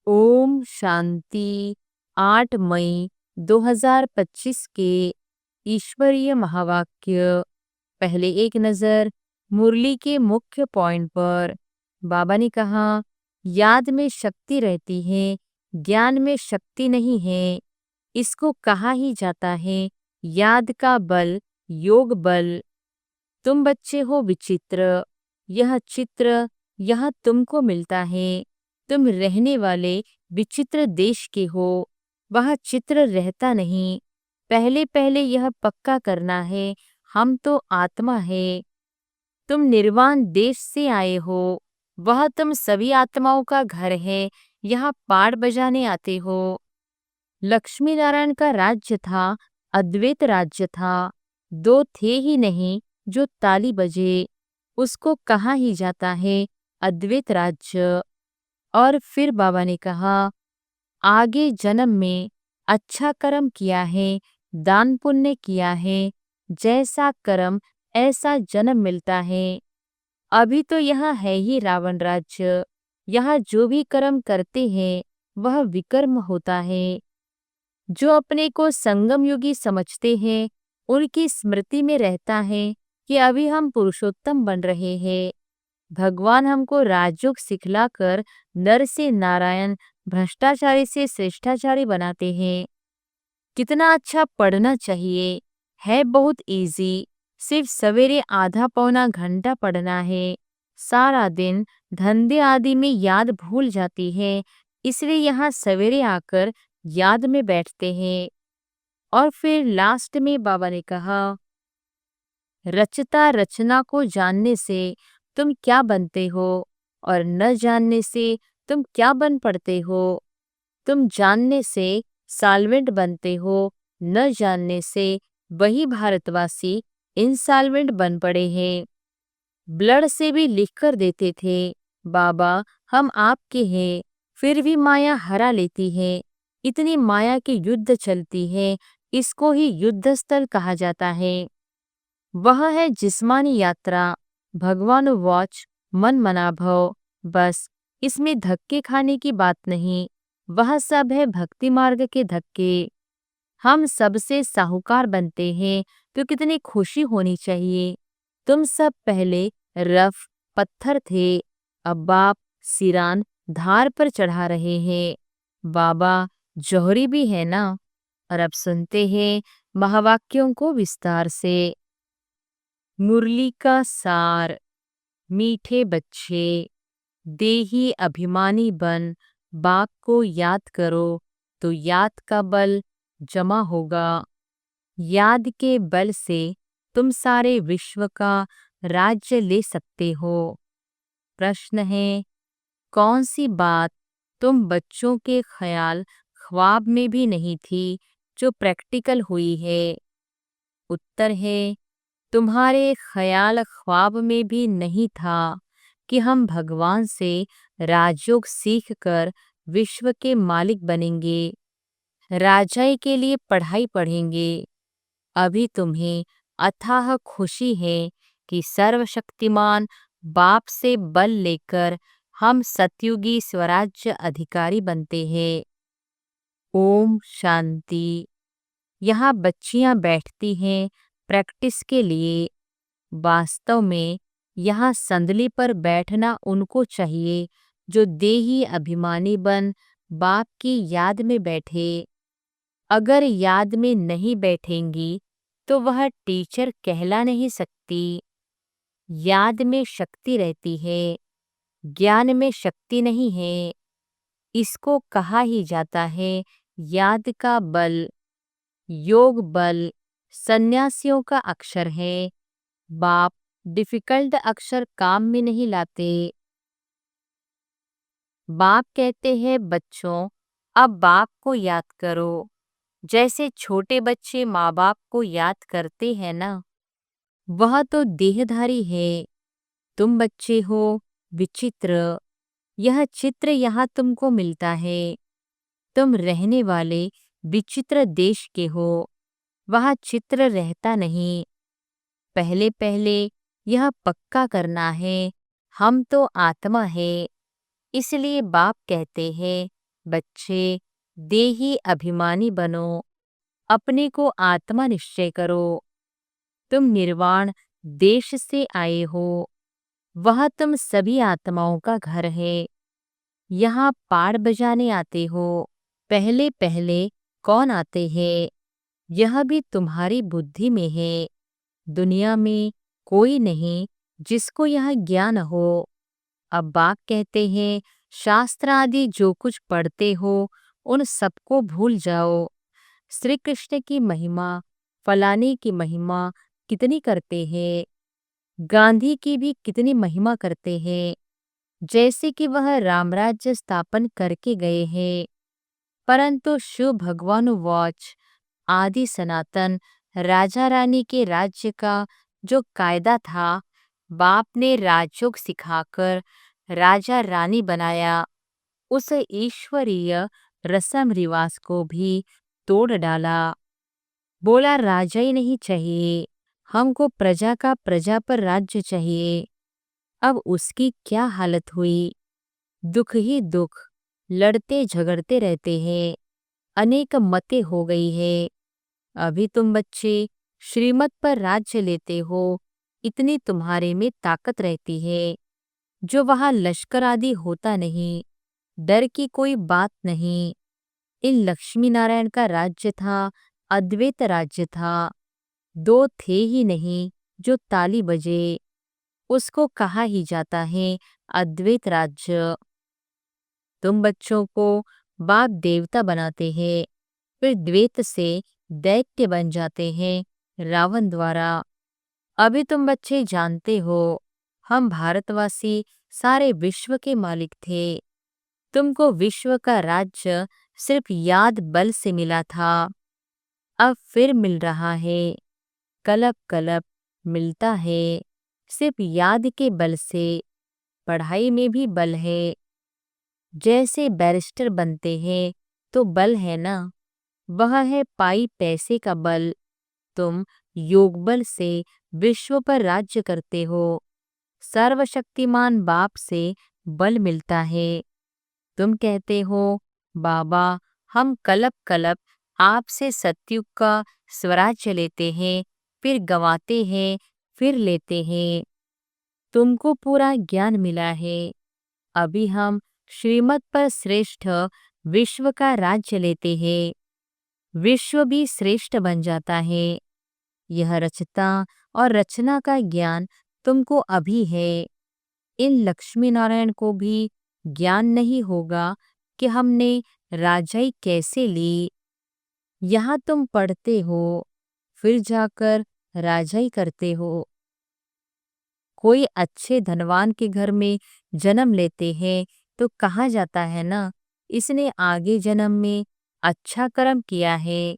ओम शांति। 8 मई 2025 के ईश्वरीय महावाक्य। पहले एक नज़र मुरली के मुख्य पॉइंट पर। बाबा ने कहा, याद में शक्ति रहती है, ज्ञान में शक्ति नहीं है। इसको कहा ही जाता है याद का बल, योग बल। तुम बच्चे हो विचित्र। यह चित्र यहाँ तुमको मिलता है। तुम रहने वाले विचित्र देश के हो। वह चित्र रहता नहीं। पहले पहले यह पक्का करना है, हम तो आत्मा है। तुम निर्वाण देश से आए हो। वह तुम सभी आत्माओं का घर है। यहाँ पाठ बजाने आते हो। लक्ष्मी नारायण का राज्य था, अद्वैत राज्य था। दो थे ही नहीं जो ताली बजे। उसको कहा ही जाता है अद्वैत राज्य। और फिर बाबा ने कहा, आगे जन्म में अच्छा कर्म किया है, दान पुण्य किया है, जैसा कर्म ऐसा जन्म मिलता है। अभी तो यहाँ है ही रावण राज्य। यहाँ जो भी कर्म करते हैं वह विकर्म होता है। जो अपने को संगम युगी समझते हैं उनकी स्मृति में रहता है कि अभी हम पुरुषोत्तम बन रहे हैं। भगवान हमको राजयोग सिखलाकर नर से नारायण, भ्रष्टाचारी से श्रेष्ठाचारी बनाते हैं। कितना अच्छा पढ़ना चाहिए, है बहुत इजी। सिर्फ सवेरे आधा पौना घंटा पढ़ना है। सारा दिन धंधे आदि में याद भूल जाती है, इसलिए यहाँ सवेरे आकर याद में बैठते हैं। और फिर लास्ट में बाबा ने कहा, रचता रचना को जानने से तुम क्या बनते हो और न जानने से तुम क्या बन पड़ते हो। तुम जानने से सॉल्वेंट बनते हो, न जानने से वही भारतवासी इंसॉल्वेंट बन पड़े हैं। ब्लड से भी लिख कर देते थे, बाबा हम आपके हैं। फिर भी माया हरा लेती है। इतनी माया की युद्ध चलती है, इसको ही युद्ध स्थल कहा जाता है। वह है जिस्मानी यात्रा। भगवान वॉच मन मना भव। बस इसमें धक्के खाने की बात नहीं। वह सब है भक्ति मार्ग के धक्के। हम सबसे साहूकार बनते हैं तो कितनी खुशी होनी चाहिए। तुम सब पहले रफ पत्थर थे, अब बाप सिरान धार पर चढ़ा रहे हैं। बाबा जौहरी भी है ना। और अब सुनते हैं महावाक्यों को विस्तार से। मुरली का सार। मीठे बच्चे, देही अभिमानी बन बाप को याद करो तो याद का बल जमा होगा। याद के बल से तुम सारे विश्व का राज्य ले सकते हो। प्रश्न है, कौन सी बात तुम बच्चों के ख्याल ख्वाब में भी नहीं थी जो प्रैक्टिकल हुई है। उत्तर है, तुम्हारे ख्याल ख्वाब में भी नहीं था कि हम भगवान से राजयोग सीख कर विश्व के मालिक बनेंगे, राजाई के लिए पढ़ाई पढ़ेंगे। अभी तुम्हें अथाह खुशी है कि सर्वशक्तिमान बाप से बल लेकर हम सतयुगी स्वराज्य अधिकारी बनते हैं। ओम शांति। यहाँ बच्चियां बैठती हैं प्रैक्टिस के लिए। वास्तव में यहाँ संदली पर बैठना उनको चाहिए जो देही अभिमानी बन बाप की याद में बैठे। अगर याद में नहीं बैठेंगी तो वह टीचर कहला नहीं सकती। याद में शक्ति रहती है, ज्ञान में शक्ति नहीं है। इसको कहा ही जाता है याद का बल, योग बल। सन्यासियों का अक्षर है। बाप डिफिकल्ट अक्षर काम में नहीं लाते। बाप कहते हैं, बच्चों अब बाप को याद करो। जैसे छोटे बच्चे माँ बाप को याद करते हैं ना, वह तो देहधारी है। तुम बच्चे हो विचित्र। यह चित्र यहाँ तुमको मिलता है। तुम रहने वाले विचित्र देश के हो। वहाँ चित्र रहता नहीं। पहले पहले यह पक्का करना है, हम तो आत्मा है। इसलिए बाप कहते हैं, बच्चे, देही अभिमानी बनो, अपने को आत्मा निश्चय करो। तुम निर्वाण देश से आए हो, वह तुम सभी आत्माओं का घर है। यहाँ पाड़ बजाने आते हो। पहले पहले कौन आते हैं, यह भी तुम्हारी बुद्धि में है। दुनिया में कोई नहीं जिसको यह ज्ञान हो। अब बाप कहते हैं, शास्त्र आदि जो कुछ पढ़ते हो उन सबको भूल जाओ। श्री कृष्ण की महिमा, फलाने की महिमा कितनी करते हैं, गांधी की भी कितनी महिमा करते हैं, जैसे कि वह रामराज्य स्थापन करके गए हैं। परंतु शिव भगवानुवाच, आदि सनातन राजा रानी के राज्य का जो कायदा था, बाप ने राजयोग सिखाकर राजा रानी बनाया। उस ईश्वरीय रसम रिवाज को भी तोड़ डाला। बोला राजा ही नहीं चाहिए, हमको प्रजा का प्रजा पर राज्य चाहिए। अब उसकी क्या हालत हुई, दुख ही दुख, लड़ते झगड़ते रहते हैं, अनेक मतें हो गई है। अभी तुम बच्चे श्रीमत पर राज्य लेते हो, इतनी तुम्हारे में ताकत रहती है, जो वहां लश्कर आदि होता नहीं, डर की कोई बात नहीं। इन लक्ष्मी नारायण का राज्य था, अद्वैत राज्य था, दो थे ही नहीं जो ताली बजे। उसको कहा ही जाता है अद्वैत राज्य। तुम बच्चों को बाप देवता बनाते हैं, फिर द्वैत से दैत्य बन जाते हैं रावण द्वारा। अभी तुम बच्चे जानते हो, हम भारतवासी सारे विश्व के मालिक थे। तुमको विश्व का राज्य सिर्फ याद बल से मिला था, अब फिर मिल रहा है। कलप कलप मिलता है, सिर्फ याद के बल से। पढ़ाई में भी बल है, जैसे बैरिस्टर बनते हैं तो बल है ना, वह है पाई पैसे का बल। तुम योग बल से विश्व पर राज्य करते हो। सर्वशक्तिमान बाप से बल मिलता है। तुम कहते हो, बाबा हम कलप कलप आपसे सतयुग का स्वराज्य लेते हैं, फिर गंवाते हैं, फिर लेते हैं। तुमको पूरा ज्ञान मिला है। अभी हम श्रीमत पर श्रेष्ठ विश्व का राज्य लेते हैं, विश्व भी श्रेष्ठ बन जाता है। यह रचता और रचना का ज्ञान तुमको अभी है। इन लक्ष्मी नारायण को भी ज्ञान नहीं होगा कि हमने राजाई कैसे ली। यहाँ तुम पढ़ते हो, फिर जाकर राजाई करते हो। कोई अच्छे धनवान के घर में जन्म लेते हैं तो कहा जाता है ना, इसने आगे जन्म में अच्छा कर्म किया है,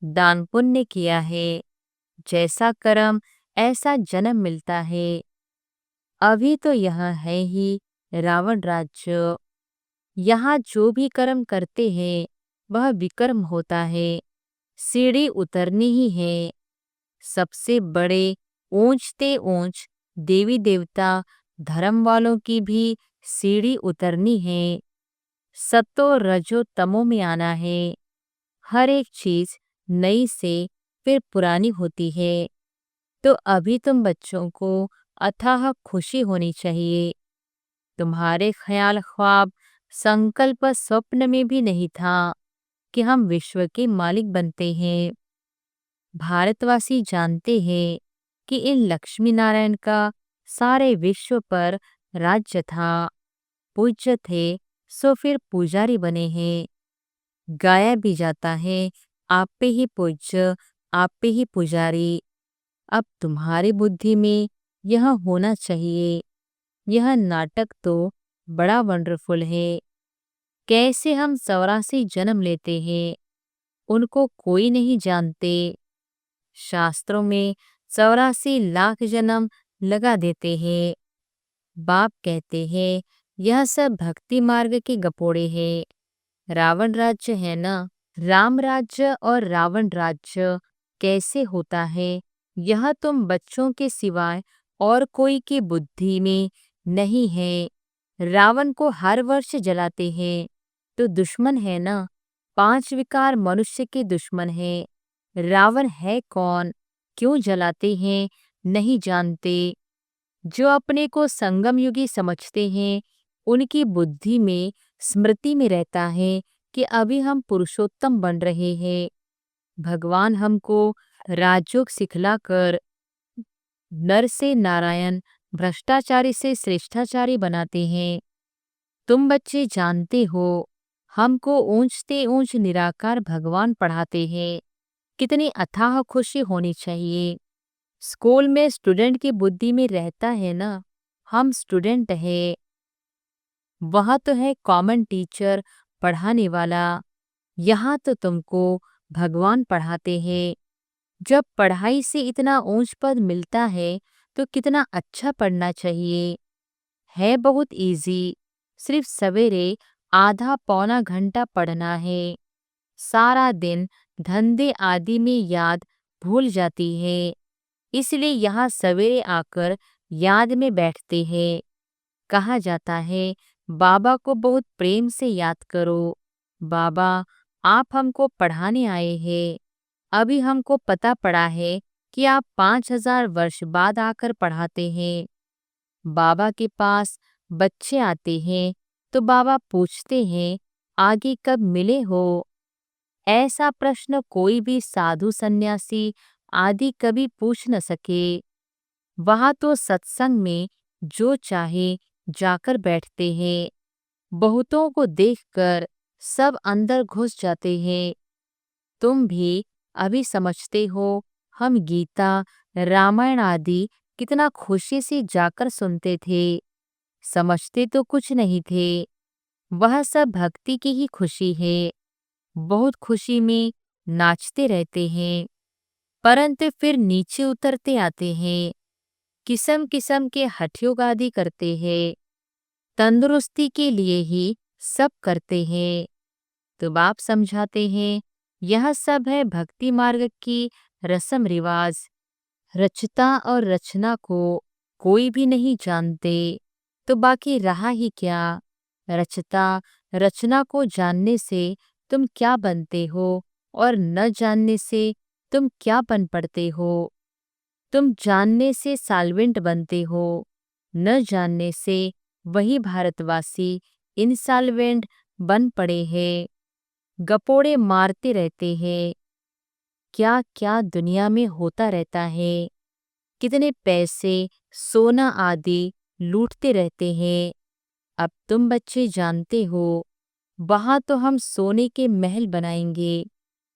दान पुण्य किया है, जैसा कर्म ऐसा जन्म मिलता है। अभी तो यह है ही रावण राज्य। यहाँ जो भी कर्म करते हैं वह विकर्म होता है, सीढ़ी उतरनी ही है। सबसे बड़े ऊंचते ऊंच देवी देवता धर्म वालों की भी सीढ़ी उतरनी है। सतो रजो तमो में आना है। हर एक चीज नई से फिर पुरानी होती है। तो अभी तुम बच्चों को अथाह खुशी होनी चाहिए। तुम्हारे ख्याल ख्वाब संकल्प स्वप्न में भी नहीं था कि हम विश्व के मालिक बनते हैं। भारतवासी जानते हैं कि इन लक्ष्मी नारायण का सारे विश्व पर राज्य था। पूज्य थे सो फिर पुजारी बने हैं। गाया भी जाता है, आप पे ही पूज्य, आप पे ही पुजारी। अब तुम्हारी बुद्धि में यह होना चाहिए। यह नाटक तो बड़ा वंडरफुल है। कैसे हम 84 जन्म लेते हैं, उनको कोई नहीं जानते। शास्त्रों में 84 लाख जन्म लगा देते हैं। बाप कहते हैं, यह सब भक्ति मार्ग के गपोड़े हैं। रावण राज्य है ना, राम राज्य और रावण राज्य कैसे होता है, यह तुम बच्चों के सिवाय और कोई की बुद्धि में नहीं है। रावण को हर वर्ष जलाते हैं, तो दुश्मन है ना। 5 विकार मनुष्य के दुश्मन है। रावण है कौन, क्यों जलाते हैं, नहीं जानते। जो अपने को संगम युगी समझते हैं, उनकी बुद्धि में, स्मृति में रहता है कि अभी हम पुरुषोत्तम बन रहे हैं। भगवान हमको राजयोग सिखलाकर नर से नारायण, भ्रष्टाचारी से श्रेष्ठाचारी बनाते हैं। तुम बच्चे जानते हो, हमको ऊंचते ऊंच निराकार भगवान पढ़ाते हैं। कितनी अथाह खुशी होनी चाहिए। स्कूल में स्टूडेंट की बुद्धि में रहता है ना, हम स्टूडेंट है। वहाँ तो है कॉमन टीचर, पढ़ाने वाला। यहाँ तो तुमको भगवान पढ़ाते हैं। जब पढ़ाई से इतना ऊंच पद मिलता है तो कितना अच्छा पढ़ना चाहिए। है बहुत इजी, सिर्फ सवेरे आधा पौना घंटा पढ़ना है। सारा दिन धंधे आदि में याद भूल जाती है, इसलिए यहाँ सवेरे आकर याद में बैठते हैं। कहा जाता है बाबा को बहुत प्रेम से याद करो। बाबा, आप हमको पढ़ाने आए हैं। अभी हमको पता पड़ा है कि आप 5000 वर्ष बाद आकर पढ़ाते हैं। बाबा के पास बच्चे आते हैं तो बाबा पूछते हैं, आगे कब मिले हो। ऐसा प्रश्न कोई भी साधु सन्यासी आदि कभी पूछ न सके। वहाँ तो सत्संग में जो चाहे जाकर बैठते हैं। बहुतों को देखकर सब अंदर घुस जाते हैं। तुम भी अभी समझते हो, हम गीता, रामायण आदि कितना खुशी से जाकर सुनते थे। समझते तो कुछ नहीं थे। वह सब भक्ति की ही खुशी है। बहुत खुशी में नाचते रहते हैं, परंतु फिर नीचे उतरते आते हैं। किस्म किस्म के हठयोग आदि करते हैं। तंदुरुस्ती के लिए ही सब करते हैं। तो बाप समझाते हैं, यह सब है भक्ति मार्ग की रस्म रिवाज। रचता और रचना को कोई भी नहीं जानते, तो बाकी रहा ही क्या। रचता रचना को जानने से तुम क्या बनते हो और न जानने से तुम क्या बन पड़ते हो। तुम जानने से साल्वेंट बनते हो, न जानने से वही भारतवासी इनसाल्वेंट बन पड़े हैं। गपोड़े मारते रहते हैं। क्या क्या दुनिया में होता रहता है। कितने पैसे, सोना आदि लूटते रहते हैं। अब तुम बच्चे जानते हो, वहाँ तो हम सोने के महल बनाएंगे।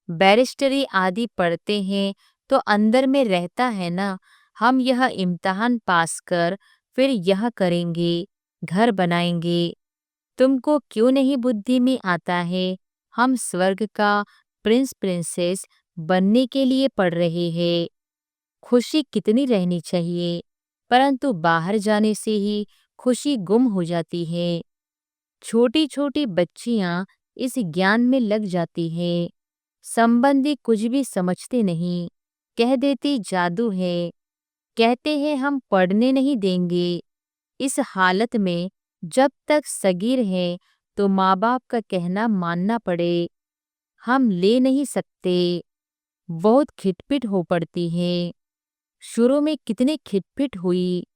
बैरिस्टरी आदि पढ़ते हैं तो अंदर में रहता है ना, हम यह इम्तिहान पास कर फिर यह करेंगे, घर बनाएंगे। तुमको क्यों नहीं बुद्धि में आता है, हम स्वर्ग का प्रिंस प्रिंसेस बनने के लिए पढ़ रहे हैं। खुशी कितनी रहनी चाहिए, परंतु बाहर जाने से ही खुशी गुम हो जाती है। छोटी छोटी बच्चियां इस ज्ञान में लग जाती हैं। संबंधी कुछ भी समझते नहीं, कह देती जादू है। कहते हैं हम पढ़ने नहीं देंगे। इस हालत में जब तक सगीर है तो माँ बाप का कहना मानना पड़े। हम ले नहीं सकते। बहुत खिटपिट हो पड़ती है। शुरू में कितनी खिटपिट हुई।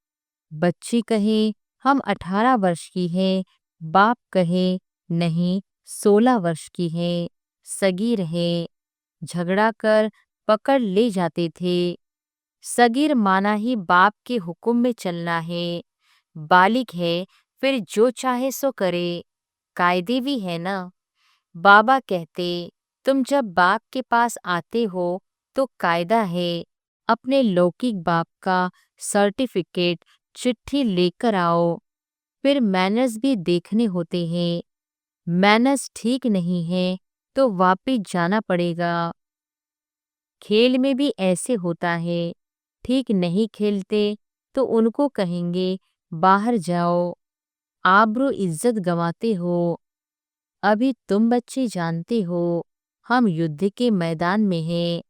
बच्ची कहे हम 18 वर्ष की है, बाप कहे नहीं 16 वर्ष की है, सगीर है। झगड़ा कर पकड़ ले जाते थे। सगीर माना ही बाप के हुक्म में चलना है। बालिक है फिर जो चाहे सो करे, कायदे भी है ना। बाबा कहते, तुम जब बाप के पास आते हो तो कायदा है, अपने लौकिक बाप का सर्टिफिकेट चिट्ठी लेकर आओ। फिर मैनर्स भी देखने होते हैं। मैनर्स ठीक नहीं है तो वापिस जाना पड़ेगा। खेल में भी ऐसे होता है। ठीक नहीं खेलते तो उनको कहेंगे बाहर जाओ, आबरू इज्जत गंवाते हो। अभी तुम बच्चे जानते हो, हम युद्ध के मैदान में हैं।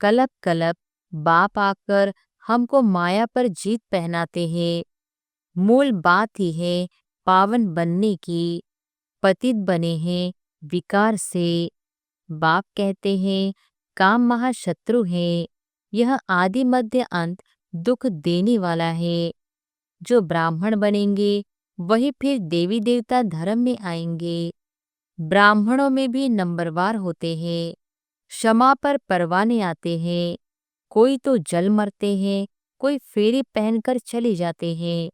कलप कलप बाप आकर हमको माया पर जीत पहनाते हैं। मूल बात ही है पावन बनने की। पतित बने हैं विकार से। बाप कहते हैं काम महाशत्रु है, यह आदि मध्य अंत दुख देने वाला है। जो ब्राह्मण बनेंगे वही फिर देवी देवता धर्म में आएंगे। ब्राह्मणों में भी नंबरवार होते हैं। क्षमा पर परवाने आते हैं। कोई तो जल मरते हैं, कोई फेरे पहनकर चले जाते हैं।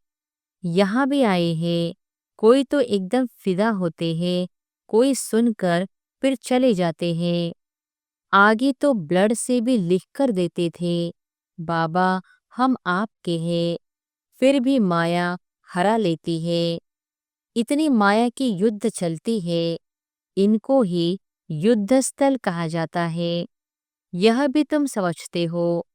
यहाँ भी आए हैं। कोई तो एकदम फिदा होते हैं, कोई सुनकर फिर चले जाते हैं। आगे तो ब्लड से भी लिख कर देते थे, बाबा हम आपके हैं। फिर भी माया हरा लेती है। इतनी माया की युद्ध चलती है। इनको ही युद्धस्थल कहा जाता है। यह भी तुम समझते हो।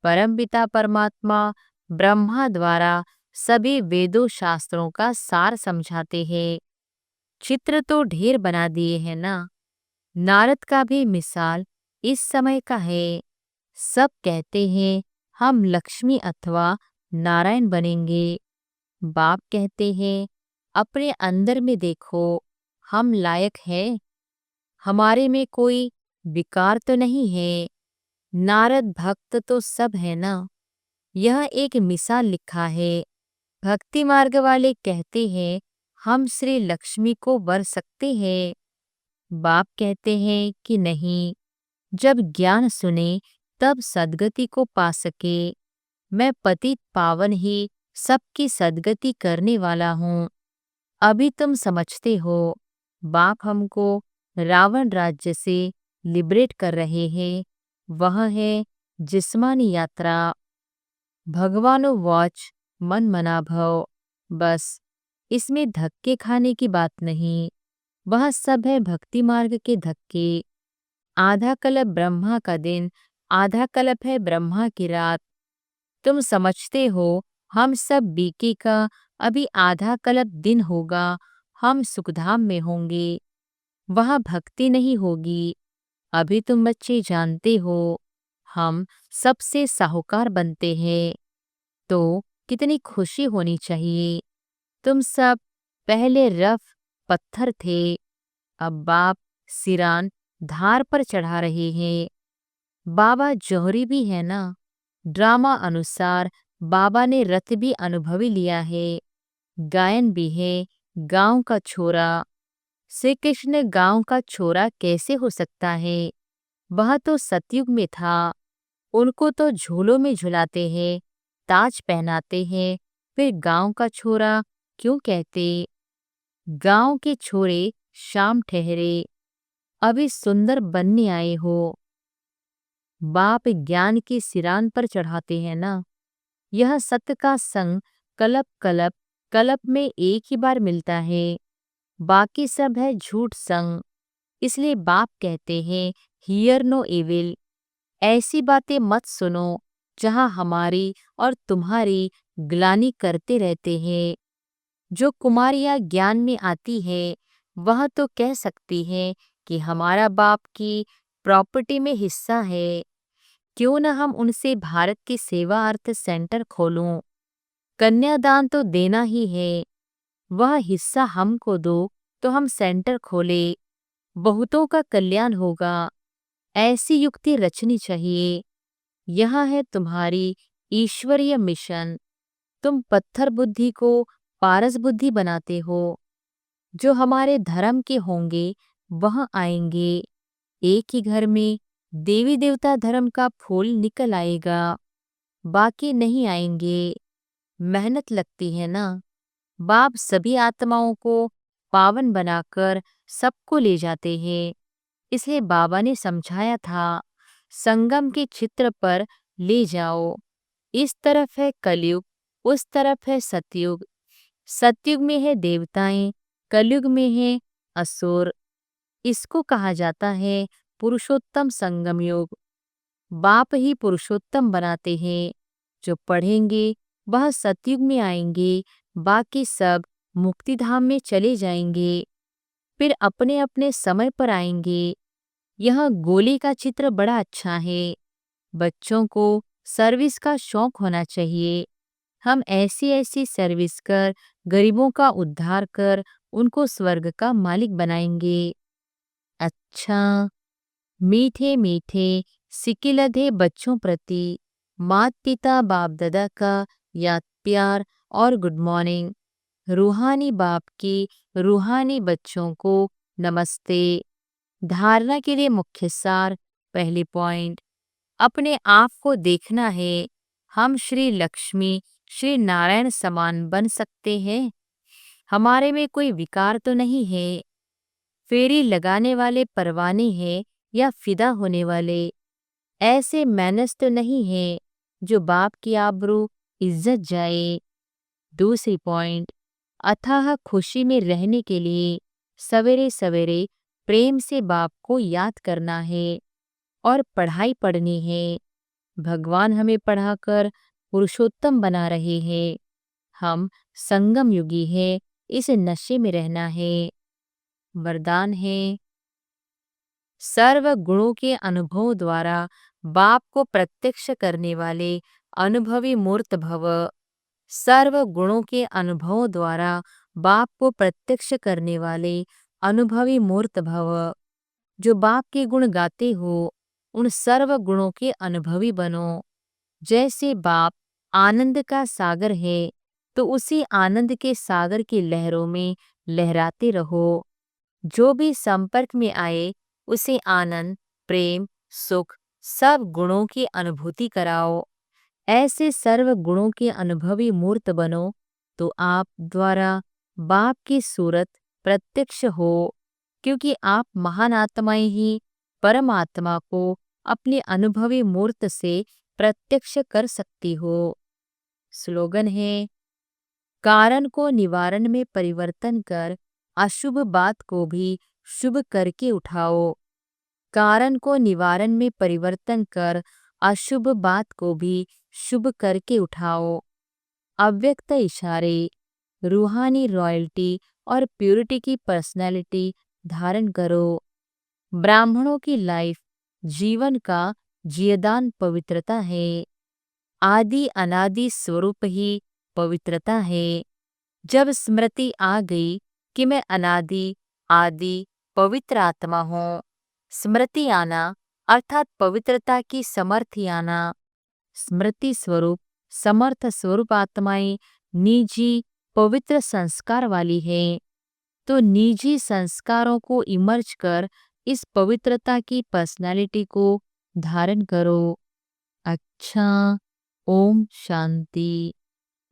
परमपिता परमात्मा ब्रह्मा द्वारा सभी वेदों शास्त्रों का सार समझाते हैं। चित्र तो ढेर बना दिए हैं ना। नारद का भी मिसाल इस समय का है। सब कहते हैं हम लक्ष्मी अथवा नारायण बनेंगे। बाप कहते हैं अपने अंदर में देखो, हम लायक हैं। हमारे में कोई विकार तो नहीं है। नारद भक्त तो सब है ना। यह एक मिसाल लिखा है। भक्ति मार्ग वाले कहते हैं हम श्री लक्ष्मी को वर सकते हैं। बाप कहते हैं कि नहीं, जब ज्ञान सुने तब सद्गति को पा सके। मैं पतित पावन ही सबकी सद्गति करने वाला हूँ। अभी तुम समझते हो। बाप हमको रावण राज्य से लिबरेट कर रहे हैं। वह है जिस्मानी यात्रा। भगवानो वॉच मन मना भव। बस इसमें धक्के खाने की बात नहीं। वह सब है भक्ति मार्ग के धक्के। आधा कल्प ब्रह्मा का दिन, आधा कल्प है ब्रह्मा की रात। तुम समझते हो हम सब बीके का अभी आधा कल्प दिन होगा। हम सुखधाम में होंगे, वहाँ भक्ति नहीं होगी। अभी तुम बच्चे जानते हो हम सबसे साहूकार बनते हैं, तो कितनी खुशी होनी चाहिए। तुम सब पहले रफ पत्थर थे, अब बाप सिरान धार पर चढ़ा रहे हैं। बाबा जौहरी भी है ना। ड्रामा अनुसार बाबा ने रथ भी अनुभवी लिया है। गायन भी है गांव का छोरा। श्री कृष्ण गांव का छोरा कैसे हो सकता है। वह तो सतयुग में था। उनको तो झूलों में झुलाते हैं, ताज पहनाते हैं, फिर गांव का छोरा क्यों कहते। गांव के छोरे शाम ठहरे, अभी सुंदर बनने आए हो। बाप ज्ञान की सिरान पर चढ़ाते हैं ना। यह सत्य का संग कलप कलप कलप में एक ही बार मिलता है। बाकी सब है झूठ संग। इसलिए बाप कहते हैं हियर नो एविल। ऐसी बातें मत सुनो जहां हमारी और तुम्हारी ग्लानि करते रहते हैं। जो कुमारियां ज्ञान में आती है वह तो कह सकती है कि हमारा बाप की प्रॉपर्टी में हिस्सा है। क्यों न हम उनसे भारत की सेवा अर्थ सेंटर खोलूं। कन्यादान तो देना ही है। वह हिस्सा हमको दो तो हम सेंटर खोले, बहुतों का कल्याण होगा। ऐसी युक्ति रचनी चाहिए। यह है तुम्हारी ईश्वरीय मिशन। तुम पत्थर बुद्धि को पारस बुद्धि बनाते हो। जो हमारे धर्म के होंगे वह आएंगे। एक ही घर में देवी देवता धर्म का फूल निकल आएगा, बाकी नहीं आएंगे। मेहनत लगती है ना। बाप सभी आत्माओं को पावन बनाकर सबको ले जाते हैं। इसलिए बाबा ने समझाया था संगम के चित्र पर ले जाओ। इस तरफ है कलयुग, उस तरफ है सतयुग। सतयुग में है देवताएं, कलयुग में है असुर। इसको कहा जाता है पुरुषोत्तम संगम योग। बाप ही पुरुषोत्तम बनाते हैं। जो पढ़ेंगे वह सतयुग में आएंगे, बाकी सब मुक्तिधाम में चले जाएंगे, फिर अपने अपने समय पर आएंगे। यह गोली का चित्र बड़ा अच्छा है। बच्चों को सर्विस का शौक होना चाहिए। हम ऐसी ऐसी सर्विस कर, गरीबों का उद्धार कर उनको स्वर्ग का मालिक बनाएंगे। अच्छा, मीठे मीठे सिकिलधे बच्चों प्रति माता पिता बाप दादा का याद प्यार और गुड मॉर्निंग। रूहानी बाप की रूहानी बच्चों को नमस्ते। धारणा के लिए मुख्य सार। पहली पॉइंट, अपने आप को देखना है। हम श्री लक्ष्मी श्री नारायण समान बन सकते हैं। हमारे में कोई विकार तो नहीं है। फेरी लगाने वाले परवाने हैं या फिदा होने वाले। ऐसे मैनर्स तो नहीं है जो बाप की आबरू इज्जत जाए। दूसरी पॉइंट, अथाह खुशी में रहने के लिए सवेरे सवेरे प्रेम से बाप को याद करना है और पढ़ाई पढ़नी है। भगवान हमें पढ़ाकर पुरुषोत्तम बना रहे हैं। हम संगम युगी है, इस नशे में रहना है। वरदान है, सर्व गुणों के अनुभव द्वारा बाप को प्रत्यक्ष करने वाले अनुभवी मूर्त भव। सर्व गुणों के अनुभव द्वारा बाप को प्रत्यक्ष करने वाले अनुभवी मूर्त भव। जो बाप के गुण गाते हो उन सर्व गुणों के अनुभवी बनो। जैसे बाप आनंद का सागर है तो उसी आनंद के सागर की लहरों में लहराते रहो। जो भी संपर्क में आए उसे आनंद प्रेम सुख सब गुणों की अनुभूति कराओ। ऐसे सर्व गुणों के अनुभवी मूर्त बनो तो आप द्वारा बाप की सूरत प्रत्यक्ष हो, क्योंकि आप महान आत्माएं ही परमात्मा को अपनी अनुभवी मूर्त से प्रत्यक्ष कर सकती हो। स्लोगन है, कारण को निवारण में परिवर्तन कर अशुभ बात को भी शुभ करके उठाओ। कारण को निवारण में परिवर्तन कर अशुभ बात को भी शुभ करके उठाओ। अव्यक्त इशारे, रूहानी रॉयल्टी और प्यूरिटी की पर्सनैलिटी धारण करो। ब्राह्मणों की लाइफ जीवन का जियदान पवित्रता है। आदि अनादि स्वरूप ही पवित्रता है। जब स्मृति आ गई कि मैं अनादि आदि पवित्र आत्मा हूँ, स्मृति आना अर्थात पवित्रता की समर्थी आना। स्मृति स्वरूप समर्थ स्वरूप आत्माएं निजी पवित्र संस्कार वाली है, तो निजी संस्कारों को इमर्ज कर इस पवित्रता की पर्सनालिटी को धारण करो। अच्छा, ओम शांति।